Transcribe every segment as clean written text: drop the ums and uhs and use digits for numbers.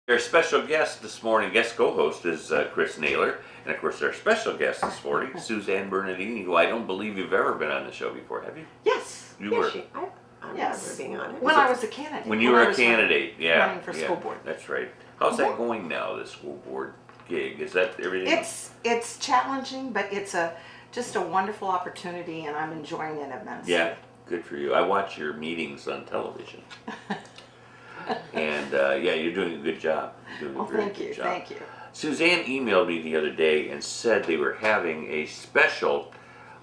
Our special guest this morning, guest co-host, is Chris Naylor. And of course, our special guest this morning, Suzanne Bernardini, who I don't believe you've ever been on the show before, have you? Yes. You were. I remember being on it. When I was a candidate. When you were a candidate, yeah. Running for school board. That's right. How's that going now, the school board gig? Is that everything? It's challenging, but it's just a wonderful opportunity, and I'm enjoying it immensely. Yeah, good for you. I watch your meetings on television. And yeah, you're doing a good job. You're doing a very good job. Thank you. Suzanne emailed me the other day and said they were having a special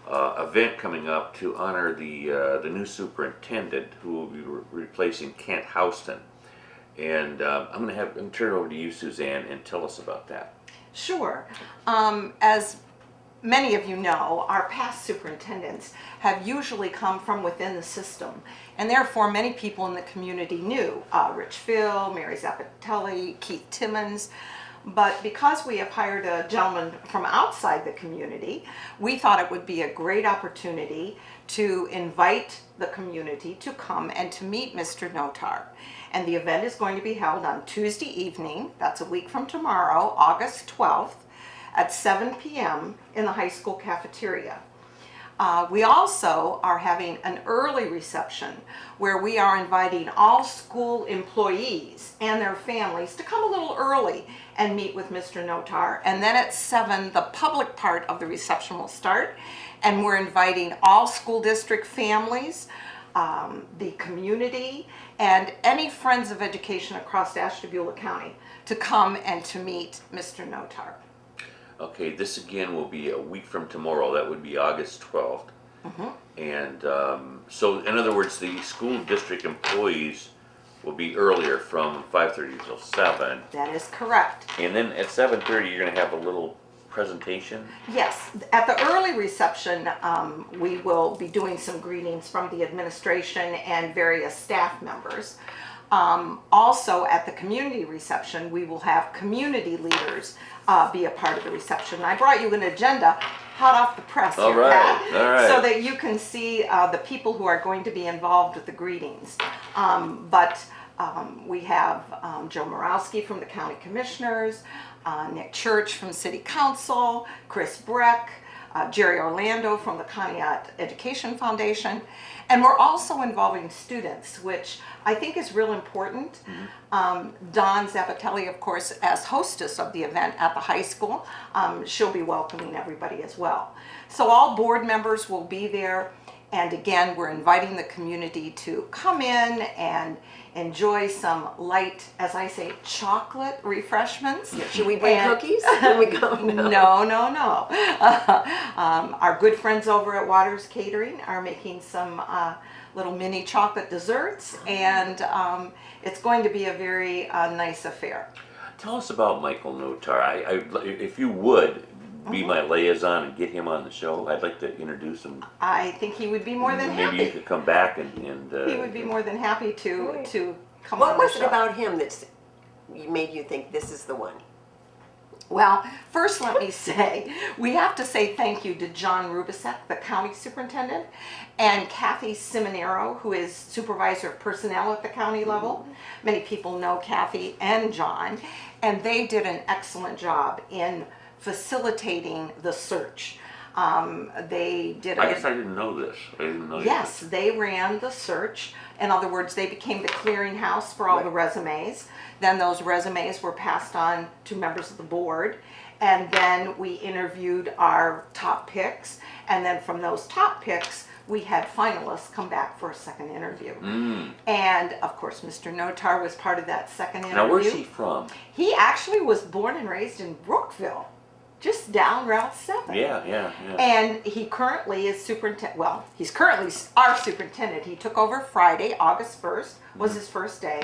event coming up to honor the new superintendent who will be replacing Kent Houston. And I'm going to turn it over to you, Suzanne, and tell us about that. Sure. As many of you know, our past superintendents have usually come from within the system, and therefore many people in the community knew Rich Phil, Mary Zappatelli, Keith Timmons. But because we have hired a gentleman from outside the community, we thought it would be a great opportunity to invite the community to come and to meet Mr. Notar. And the event is going to be held on Tuesday evening, that's a week from tomorrow, August 12th, at 7 p.m. in the high school cafeteria. We also are having an early reception where we are inviting all school employees and their families to come a little early and meet with Mr. Notar. And then at 7, the public part of the reception will start, and we're inviting all school district families, the community, and any friends of education across Ashtabula County to come and to meet Mr. Notar. Okay, this again will be a week from tomorrow. That would be August 12th. And so, in other words, the school district employees will be earlier from 5:30 till 7. That is correct. And then at 7:30, you're going to have a little presentation? Yes, at the early reception, we will be doing some greetings from the administration and various staff members. Also, at the community reception, we will have community leaders be a part of the reception. I brought you an agenda hot off the press here, Pat, so that you can see the people who are going to be involved with the greetings. We have Joe Morawski from the County Commissioners, Nick Church from City Council, Chris Breck, Jerry Orlando from the Conneaut Education Foundation, and we're also involving students, which I think is real important. Dawn Zappatelli, of course, as hostess of the event at the high school, she'll be welcoming everybody as well. So all board members will be there, and again, we're inviting the community to come in and enjoy some light, as I say, chocolate refreshments. Should we bring cookies when we go? No. Our good friends over at Waters Catering are making some little mini chocolate desserts, and it's going to be a very nice affair. Tell us about Michael Notar. If you would be my liaison and get him on the show, I'd like to introduce him. I think he would be more than happy. Maybe you could come back and he would be more than happy to come What on the was show. it about him that made you think this is the one? Well, first let me say, we have to say thank you to John Rubisek, the county superintendent, and Kathy Simonero, who is supervisor of personnel at the county level. Many people know Kathy and John, and they did an excellent job in facilitating the search. They did. I guess I didn't know this. I didn't know. Yes, they ran the search. In other words, they became the clearinghouse for all the resumes. Then those resumes were passed on to members of the board, and then we interviewed our top picks. And then from those top picks, we had finalists come back for a second interview. And of course, Mr. Notar was part of that second interview. Now, where's he from? He actually was born and raised in Brookville, just down Route 7. Yeah. And he currently is superintendent. Well, he's currently our superintendent. He took over Friday, August 1st, was his first day.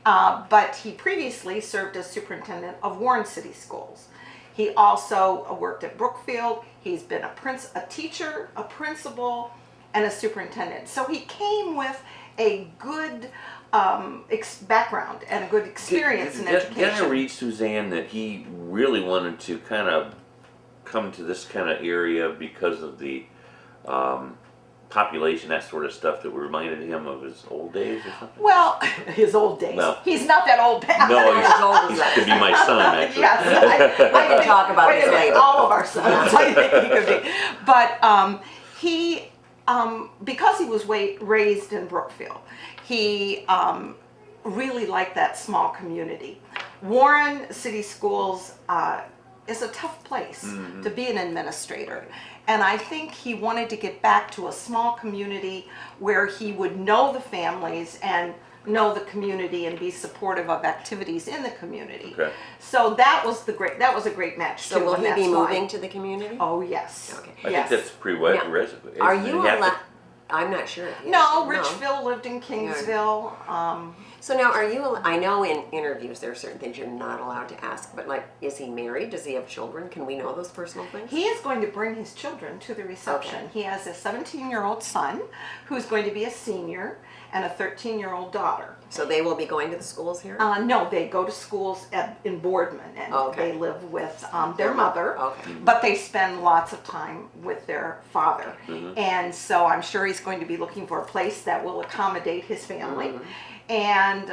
But he previously served as superintendent of Warren City Schools. He also worked at Brookfield. He's been a teacher, a principal, and a superintendent. So he came with a good background and a good experience in education. Did I read, Suzanne, that he really wanted to kind of come to this kind of area because of the population, that sort of stuff, that reminded him of his old days or something? Well, his old days. No. He's not that old, Pat. No, As old as he that. could be my son, actually. Yes, We can talk about wait a this minute, later. all of our sons, I think he could be. But he, because he was raised in Brookfield, he really liked that small community. Warren City Schools is a tough place to be an administrator. And I think he wanted to get back to a small community where he would know the families and know the community and be supportive of activities in the community. Okay. So that was a great match. So too, will and he be that's why- moving to the community? Oh, yes. Okay. I Yes. think that's prerequisite. Now, are you allowed? I'm not sure. If he No, is. Richville lived in Kingsville. So now, are you? I know in interviews there are certain things you're not allowed to ask, but like, is he married? Does he have children? Can we know those personal things? He is going to bring his children to the reception. Okay. He has a 17-year-old son who's going to be a senior and a 13-year-old daughter. So they will be going to the schools here. No, they go to schools in Boardman, and Okay. they live with their mother. Okay. But they spend lots of time with their father. Mm-hmm. And so I'm sure he's going to be looking for a place that will accommodate his family. And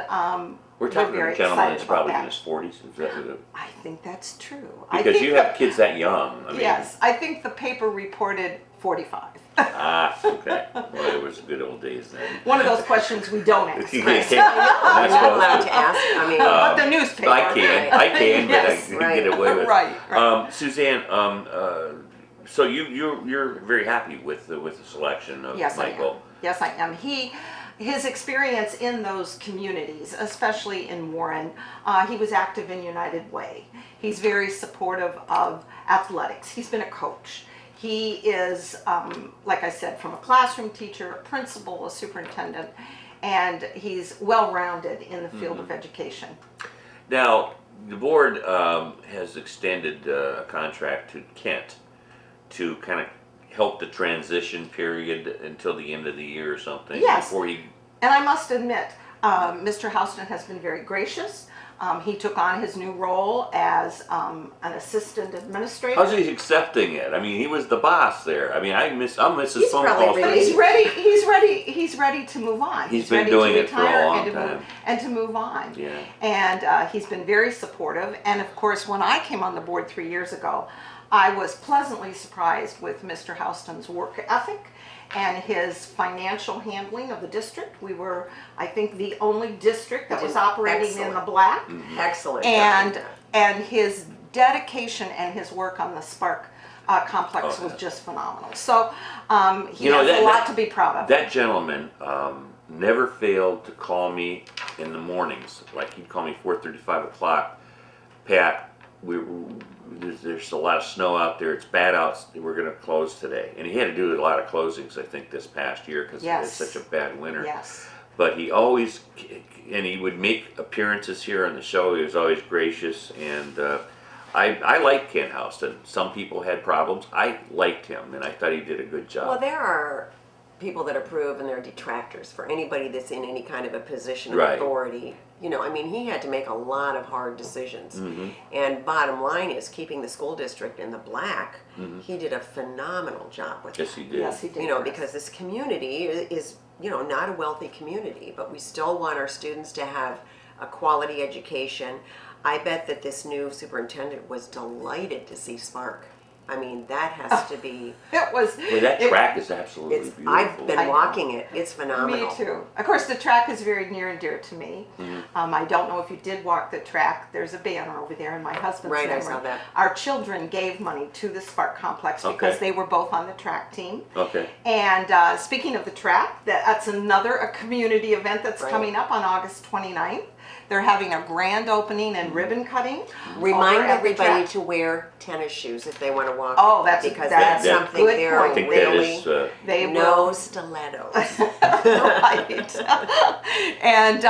We're talking very about a gentleman excited that's probably about in that. his 40s. Is that what it, I think that's true. I because think you have kids that young. I mean, yes, I think the paper reported 45. Ah, okay. Well, it was good old days then. One of those questions we don't ask. You Chris. can't- You're that's not what- allowed to ask. I mean, But the newspaper. I can, Yes, but I right. get away with it. Right, right. Suzanne, so you're very happy with the selection of Yes, Michael. I am. Yes, I am. His experience in those communities, especially in Warren, he was active in United Way. He's very supportive of athletics. He's been a coach. He is, like I said, from a classroom teacher, a principal, a superintendent, and he's well-rounded in the field of education. Now, the board has extended a contract to Kent to kind of help the transition period until the end of the year or something. Yes. Before he, And I must admit, Mr. Houston has been very gracious. He took on his new role as an assistant administrator. how's he accepting it? I mean, he was the boss there. I mean, I'll miss his He's phone probably calls. But really- he's ready to move on. He's been ready doing to it for a retire long and to time. and to move on. Yeah. And he's been very supportive. And of course, when I came on the board 3 years ago, I was pleasantly surprised with Mr. Houston's work ethic and his financial handling of the district. We were, I think, the only district that was operating in the Excellent. black. excellent. And his dedication and his work on the SPARC complex Oh, was yeah. just phenomenal. So he You know, has that- a lot that- to be proud of. That gentleman never failed to call me in the mornings. Like he'd call me 4:30, 5 o'clock. Pat, there's a lot of snow out there. It's bad out. We're going to close today. And he had to do a lot of closings, I think, this past year because Yes. it's such a bad winter. Yes. But he always, and he would make appearances here on the show. He was always gracious, and I liked Ken Houston. Some people had problems. I liked him, and I thought he did a good job. Well, there are people that approve and there are detractors for anybody that's in any kind of a position of Right. authority. You know, I mean, he had to make a lot of hard decisions. Mm-hmm. And bottom line is, keeping the school district in the black, he did a phenomenal job with Yes, that. he did. Yes, he did. You know, Chris. because this community is, you know, not a wealthy community, but we still want our students to have a quality education. I bet that this new superintendent was delighted to see SPARC. I mean, that has to be, It was. Well, that it- track is absolutely it's, beautiful. I've been I know. walking it, it's phenomenal. Me too. Of course, the track is very near and dear to me. I don't know if you did walk the track. There's a banner over there in my husband's Right, I memory. saw that. Our children gave money to the SPARC complex because Okay. they were both on the track team. Okay. And speaking of the track, that's another a community event that's Right. coming up on August 29th. They're having a grand opening and ribbon cutting. Remind over at the everybody track. to wear tennis shoes if they want to walk. Oh, that's- because that's that's a something good they're point. I think really that is. They no will stilettos. right. And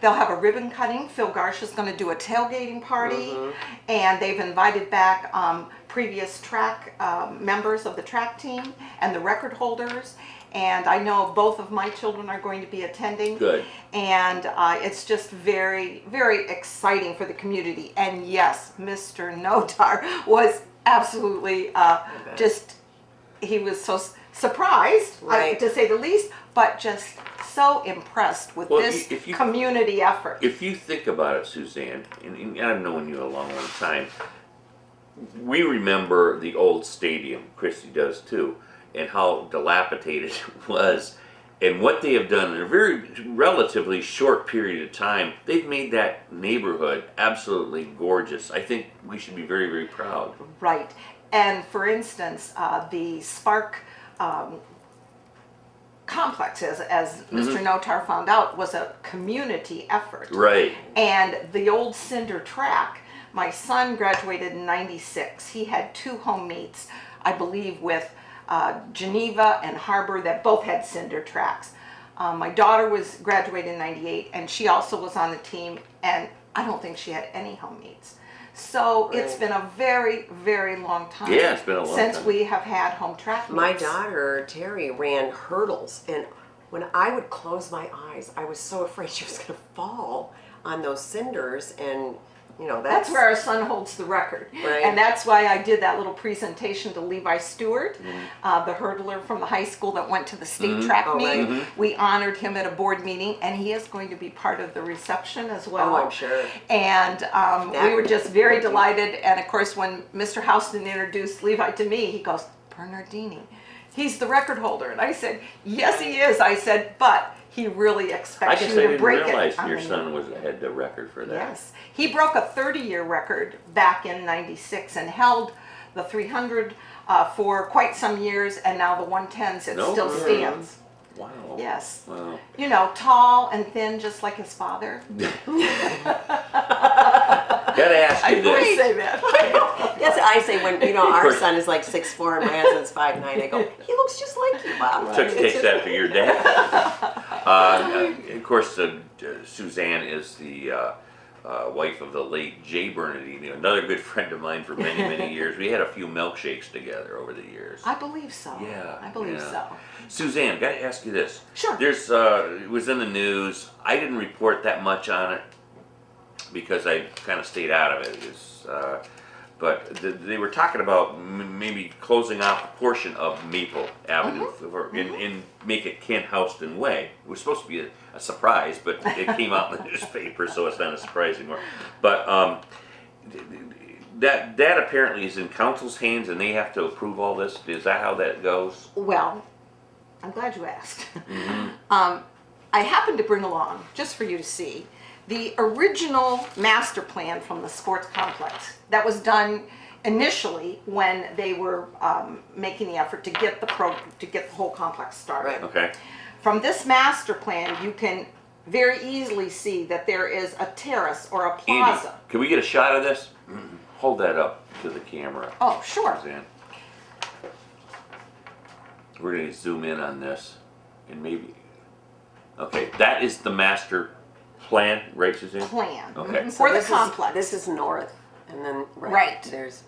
they'll have a ribbon cutting. Phil Garsh is going to do a tailgating party, and they've invited back previous track members of the track team and the record holders. And I know both of my children are going to be attending. Good. And it's just very, very exciting for the community. And yes, Mr. Notar was absolutely just, he was so surprised, Right. to say the least, but just so impressed with Well, this if you- community effort. If you think about it, Suzanne, and I've known you a long, long time, we remember the old stadium, Christy does too, and how dilapidated it was. And what they have done in a very relatively short period of time, they've made that neighborhood absolutely gorgeous. I think we should be very, very proud. Right. And for instance, the SPARC complex, as Mr. Notar found out, was a community effort. Right. And the old cinder track, my son graduated in '96. He had 2 home meets, I believe, with Geneva and Harbor that both had cinder tracks. My daughter was graduated in '98, and she also was on the team, and I don't think she had any home meets. So it's Right. been a very, very long time Yeah, it's been a long since time. we have had home track meets. My daughter, Terry, ran hurdles, and when I would close my eyes, I was so afraid she was going to fall on those cinders, and That's where our son holds the record. Right. And that's why I did that little presentation to Levi Stewart, the hurdler from the high school that went to the state track Oh, meet. right. We honored him at a board meeting, and he is going to be part of the reception as well. Oh, I'm sure. And we were just very would be- delighted. And of course, when Mr. Houston introduced Levi to me, he goes, "Bernardini, he's the record holder." And I said, "Yes, he is." I said, "But he really I expects guess you I to didn't break realize it." your son had the record for that. Yes. He broke a 30-year record back in '96 and held the 300 for quite some years, and now the 110s, it No still kidding. stands. Wow. Yes. Wow. You know, tall and thin, just like his father. Gotta ask I you this. always say that. Yes, I say when our course. son is like 6'4" and my husband's 5'9", I go, he looks just like you, Bob. Chuck takes after your dad. Of course, Suzanne is the wife of the late Jay Bernardini, another good friend of mine for many, many years. We had a few milkshakes together over the years. I believe so. Yeah, I believe yeah. so. Suzanne, gotta ask you this. Sure. There's, it was in the news. I didn't report that much on it because I kind of stayed out of it. But they were talking about maybe closing off a portion of Maple Avenue and make it Kent Houston Way. It was supposed to be a surprise, but it came out in the newspaper, so it's not a surprise anymore. But that apparently is in council's hands, and they have to approve all this. Is that how that goes? Well, I'm glad you asked. I happened to bring along, just for you to see, the original master plan from the sports complex that was done initially when they were making the effort to get the whole complex started. Right. Okay. From this master plan, you can very easily see that there is a terrace or a Andy, plaza. can we get a shot of this? Hold that up to the camera, Oh, sure. Suzanne. We're going to zoom in on this, and maybe. Okay, that is the master plan, right, Suzanne? Plan Okay. for the this complex. This is north, and then Right. there's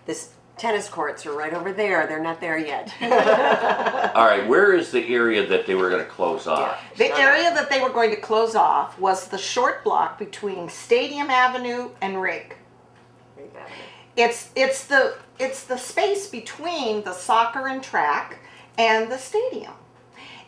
this tennis courts are right over there. They're not there yet. All right, where is the area that they were going to close off? The area that they were going to close off was the short block between Stadium Avenue and Rig. It's the space between the soccer and track and the stadium.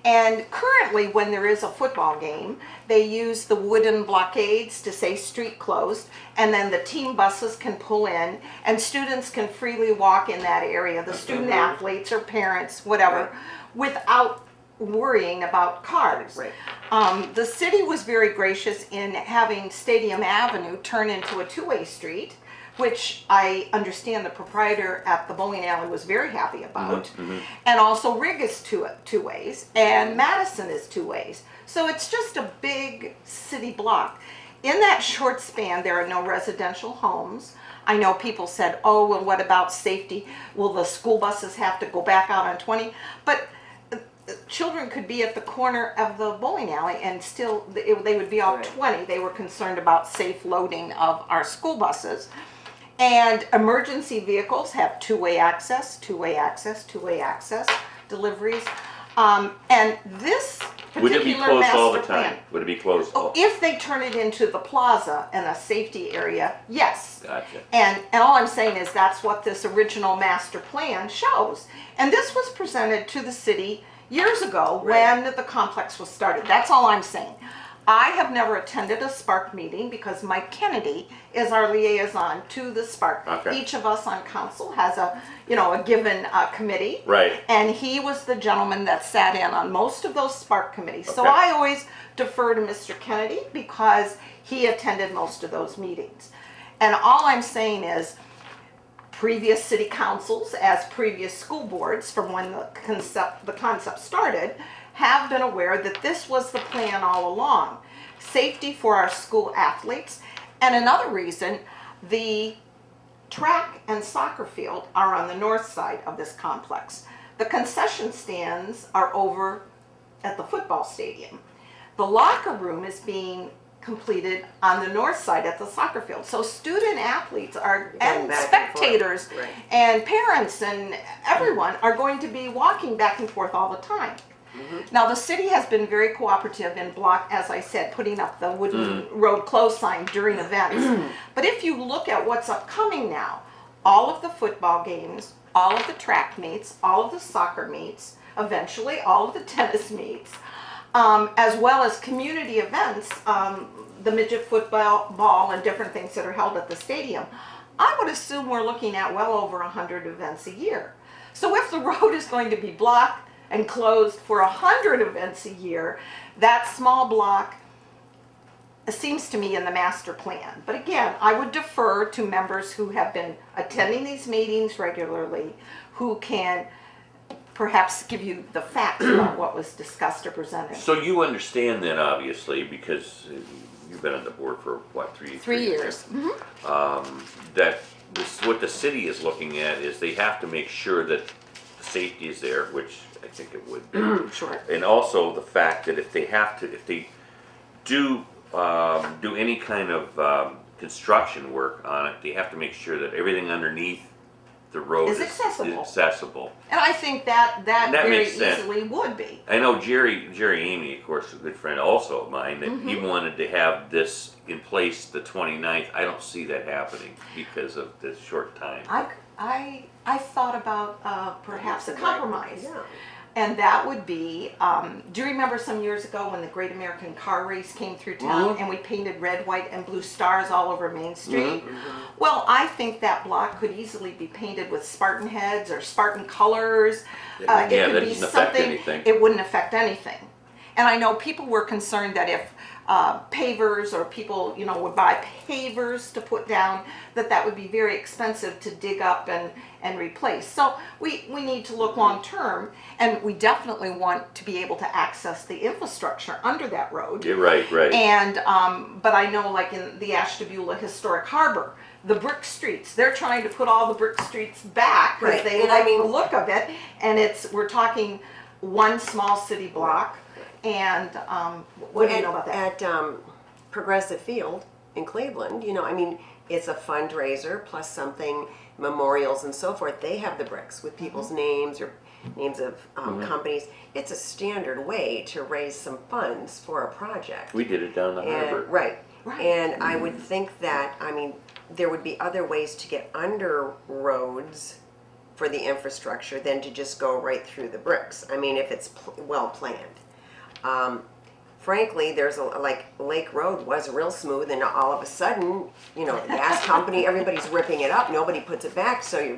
And currently, when there is a football game, they use the wooden blockades to say street closed, and then the team buses can pull in, and students can freely walk in that area, the student athletes or parents, whatever, without worrying about cars. Right. The city was very gracious in having Stadium Avenue turn into a two-way street, which I understand the proprietor at the bowling alley was very happy about. And also Rig is two ways, and Madison is two ways. So it's just a big city block. In that short span, there are no residential homes. I know people said, oh, well, what about safety? Will the school buses have to go back out on 20? But children could be at the corner of the bowling alley and still they would be out 20. They were concerned about safe loading of our school buses. And emergency vehicles have two-way access, two-way access, two-way access, deliveries. And this Would it be particular closed all the master time? plan, Would it be closed all? if they turn it into the plaza and a safety area, yes. Gotcha. And all I'm saying is that's what this original master plan shows. And this was presented to the city years ago when the complex was started. That's all I'm saying. I have never attended a SPARC meeting because Mike Kennedy is our liaison to the SPARC. Okay. Each of us on council has a given committee. Right. And he was the gentleman that sat in on most of those SPARC committees. So Okay. I always defer to Mr. Kennedy because he attended most of those meetings. And all I'm saying is previous city councils, as previous school boards from when the concept started, have been aware that this was the plan all along. Safety for our school athletes. And another reason, the track and soccer field are on the north side of this complex. The concession stands are over at the football stadium. The locker room is being completed on the north side at the soccer field. So student athletes are, Going and back and forth. spectators Right. and parents and everyone are going to be walking back and forth all the time. Now the city has been very cooperative in as I said, putting up the wooden road closed sign during events. But if you look at what's upcoming now, all of the football games, all of the track meets, all of the soccer meets, eventually all of the tennis meets, as well as community events, the midget football and different things that are held at the stadium, I would assume we're looking at well over 100 events a year. So if the road is going to be blocked and closed for 100 events a year, that small block seems to me in the master plan. But again, I would defer to members who have been attending these meetings regularly, who can perhaps give you the facts about what was discussed or presented. So you understand then, obviously, because you've been on the board for what, three years. That what the city is looking at is they have to make sure that the safety is there, which I think it would be. Sure. And also the fact that if they do any kind of construction work on it, they have to make sure that everything underneath the road Is accessible. accessible. And I think that That very makes sense. easily would be. I know Jerry Amy, of course, a good friend also of mine, that he wanted to have this in place the 29th. I don't see that happening because of the short time. I thought about perhaps a compromise. Yeah. And that would be, do you remember some years ago when the Great American Car Race came through town and we painted red, white, and blue stars all over Main Street? Well, I think that block could easily be painted with Spartan heads or Spartan colors. Yeah, It that could be doesn't affect something, anything. it wouldn't affect anything. And I know people were concerned that if pavers or people, would buy pavers to put down, that would be very expensive to dig up and replace. So we need to look long term, and we definitely want to be able to access the infrastructure under that road. Yeah, right. And but I know, like in the Ashtabula Historic Harbor, the brick streets, they're trying to put all the brick streets back because Right. they And like I mean- the look of it, and we're talking one small city block. And what do you know about that? At Progressive Field in Cleveland, it's a fundraiser plus something, memorials and so forth. They have the bricks with people's names or names of companies. It's a standard way to raise some funds for a project. We did it down the harbor. And, right. Right. And I would think that, there would be other ways to get under roads for the infrastructure than to just go right through the bricks. If it's well planned. Frankly, there's like Lake Road was real smooth, and all of a sudden, the gas company, everybody's ripping it up. Nobody puts it back, so you're.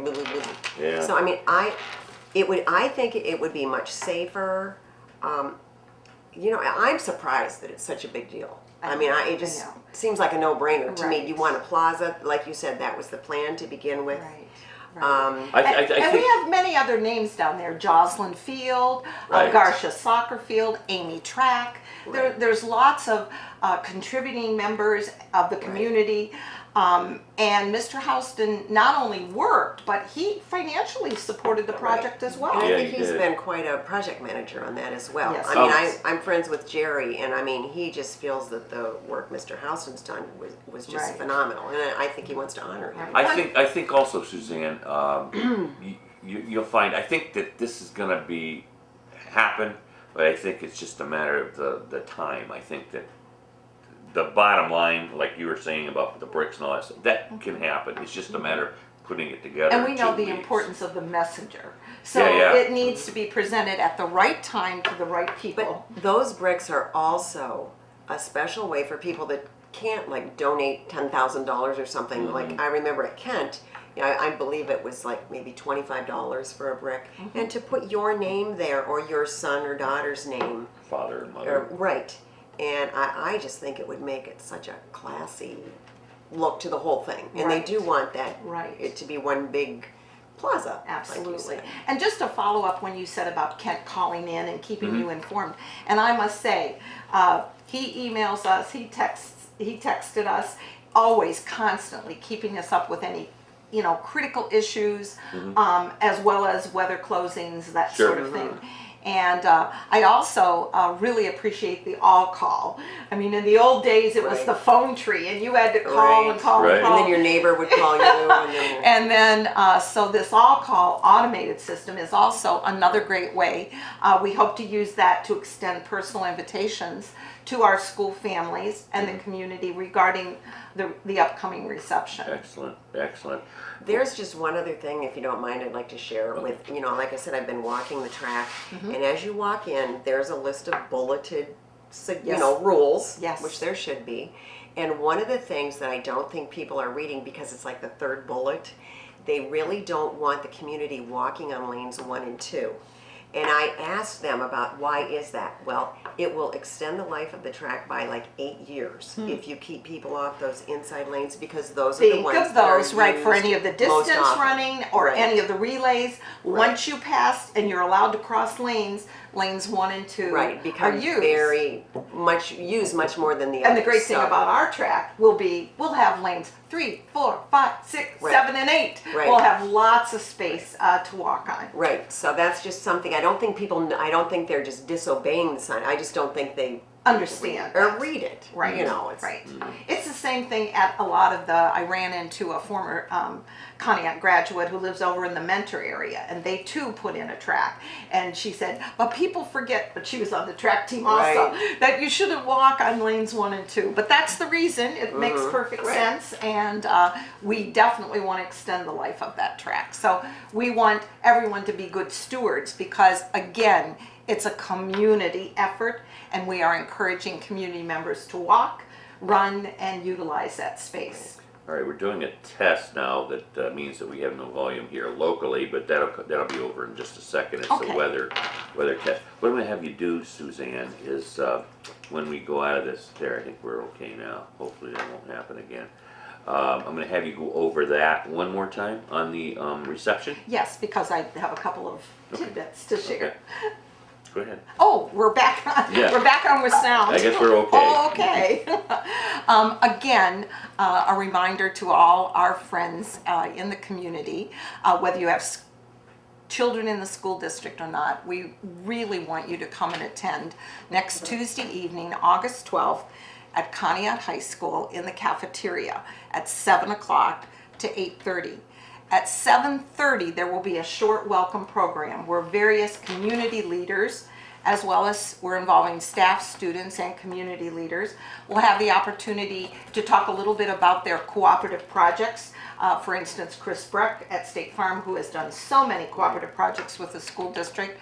Yeah. So I think it would be much safer. I'm surprised that it's such a big deal. It just know. seems like a no-brainer to me. Right. You want a plaza, like you said, that was the plan to begin with. Right. I And think we have many other names down there: Joslyn Field, Right. Garcia Soccer Field, Amy Track. Right. There's lots of contributing members of the community. And Mr. Houston not only worked, but he financially supported the project as well. And I Yeah, think he he's did. been quite a project manager on that as well. Yes. I'm friends with Jerry, and he just feels that the work Mr. Houston's done was just Right. phenomenal, and I think he wants to honor him. Right. I think also, Suzanne, you'll find. I think that this is going to be happen, but I think it's just a matter of the time. I think that the bottom line, like you were saying about the bricks and all that stuff, that can happen. It's just a matter of putting it together. And we in know 2 the weeks. importance of the messenger. So Yeah. it needs to be presented at the right time to the right people. But those bricks are also a special way for people that can't like donate $10,000 or something. Mm-hmm. Like I remember at Kent, you know, I believe it was like maybe $25 for a brick, Mm-hmm. and to put your name there or your son or daughter's name, Father and or, mother. right. And I just think it would make it such a classy look to the whole thing. And Right. they do want that Right. it to be one big plaza. Like you Absolutely. said. And just to follow up when you said about Kent calling in and keeping Mm-hmm. you informed, and I must say, he emails us, he texted us, always constantly keeping us up with any, you know, critical issues, as well as weather closings, that Sure. sort of thing. And I also really appreciate the all call. I mean, in the old days, it was Right. the phone tree, and you had to call and Right. call Right. and call. And then your neighbor would call you, and then And then, so this all-call automated system is also another great way. We hope to use that to extend personal invitations to our school families and the community regarding the upcoming reception. Excellent, excellent. there's just one other thing, if you don't mind, I'd like to share Okay. with, you know, like I said, I've been walking the track, Mm-hmm. and as you walk in, there's a list of bulleted, you Yes. know, rules, Yes. which there should be. And one of the things that I don't think people are reading, because it's like the third bullet, they really don't want the community walking on lanes 1 and 2. And I asked them about why is that? Well, it will extend the life of the track by like 8 years if you keep people off those inside lanes, because those are the Think ones of that are those, right, for used any of the most distance often. running or Right. any of the relays. Once you pass and you're allowed to cross lanes 1 and 2 Right, are become used. very much used much more than the And others. the great thing So- about our track will be, we'll have lanes 3, 4, 5, 6, Right. 7, and 8. Right. We'll have lots of space to walk on. Right, so that's just something, I don't think people, I don't think they're just disobeying the sign, I just don't think they Understand. or that. read it. Right. You know, it's right. It's the same thing at a lot of the. I ran into a former Conneaut graduate who lives over in the Mentor area, and they too put in a track. And she said, but people forget, but she was on the track team also, Right. that you shouldn't walk on lanes 1 and 2. But that's the reason. It makes perfect Right. sense, and we definitely want to extend the life of that track. So we want everyone to be good stewards because, again, it's a community effort, and we are encouraging community members to walk, run, and utilize that space. All right, we're doing a test now that means that we have no volume here locally, but that'll be over in just a second. It's Okay. the weather test. What I'm gonna have you do, Suzanne, is when we go out of this, there, I think we're okay now. Hopefully that won't happen again. I'm gonna have you go over that one more time on the reception. Yes, because I have a couple of tidbits to share. Okay. Go ahead. Oh, we're back on. Yeah. We're back on with sound. I guess we're okay. Oh, okay. Again, a reminder to all our friends in the community, whether you have children in the school district or not, we really want you to come and attend next Tuesday evening, August 12th, at Conneaut High School in the cafeteria at 7 o'clock to 8:30. At 7:30, there will be a short welcome program where various community leaders, as well as we're involving staff, students, and community leaders, will have the opportunity to talk a little bit about their cooperative projects. For instance, Chris Breck at State Farm, who has done so many cooperative projects with the school district,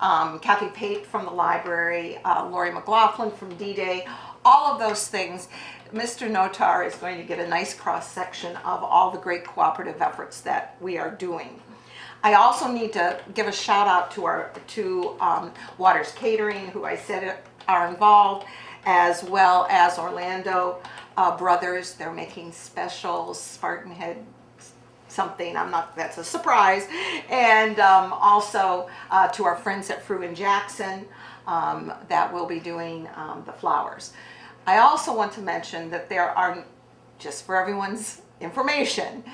Kathy Pate from the library, Lori McLaughlin from D-Day, all of those things. Mr. Notar is going to get a nice cross-section of all the great cooperative efforts that we are doing. I also need to give a shout out to Waters Catering, who I said are involved, as well as Orlando Brothers. They're making specials, Spartan Head something, that's a surprise. And also to our friends at Frew and Jackson that will be doing the flowers. I also want to mention that there are, just for everyone's information,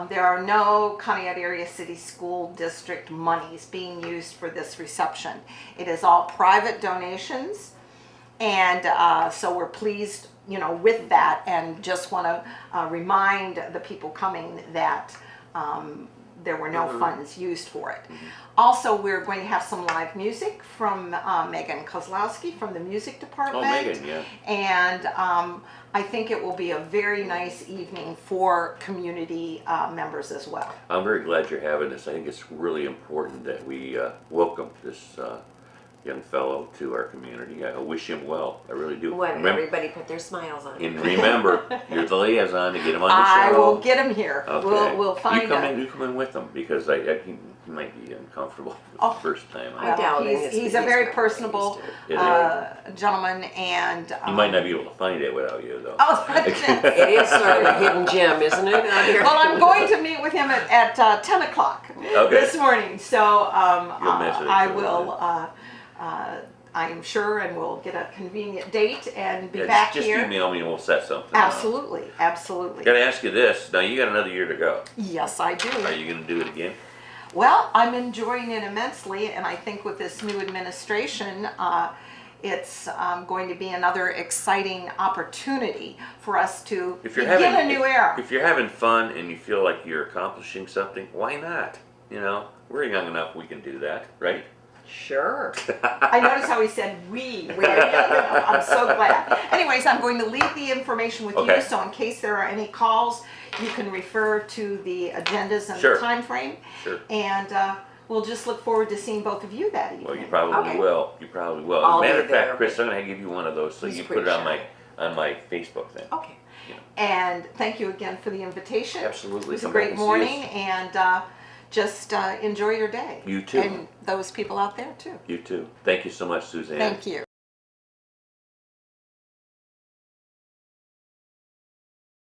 there are no Conneaut Area City School District monies being used for this reception. It is all private donations, and so we're pleased, with that, and just want to remind the people coming that there were no Mm-hmm. funds used for it. Also, we're going to have some live music from Megan Kozlowski from the music department. Oh, Megan, yeah. And I think it will be a very nice evening for community members as well. I'm very glad you're having this. I think it's really important that we welcome this young fellow to our community. I wish him well. I really do. When everybody put their smiles on. And remember, you're the liaison to get him on the show. I will get him here. Okay. We'll find You come in with him because he might be uncomfortable Oh. the first time. I doubt it. He's a very probably personable used gentleman, and He might not be able to find it without you, though. Oh, It is sort of a hidden gem, isn't it? Out here? well, I'm going to meet with him at 10 o'clock this morning, so You'll mention it I to him, will. I am sure, and we'll get a convenient date and be Yeah, back just here. email me and we'll set something up. Absolutely, absolutely. Got to ask you this. Now, you got another year to go. Yes, I Are do. you going to do it again? Well, I'm enjoying it immensely, and I think with this new administration, it's going to be another exciting opportunity for us to begin a new era. If you're having fun and you feel like you're accomplishing something, why not? You know, we're young enough, we can do that, right? Sure. I noticed how he said we are young enough. I'm so glad. Anyways, I'm going to leave the information with Okay. you, so in case there are any calls, you can refer to the agendas and Sure. the time frame. Sure. And we'll just look forward to seeing both of you that evening. Well, you probably Okay. will. You probably will. I'll Matter be of fact, there. Chris, I'm going to give you one of those so He's you can put it pretty on my Facebook thing. Okay. And thank you again for the invitation. Absolutely. It was a Come back great and see morning, us. and just enjoy your day. You too. And those people out there too. You too. Thank you so much, Suzanne. Thank you.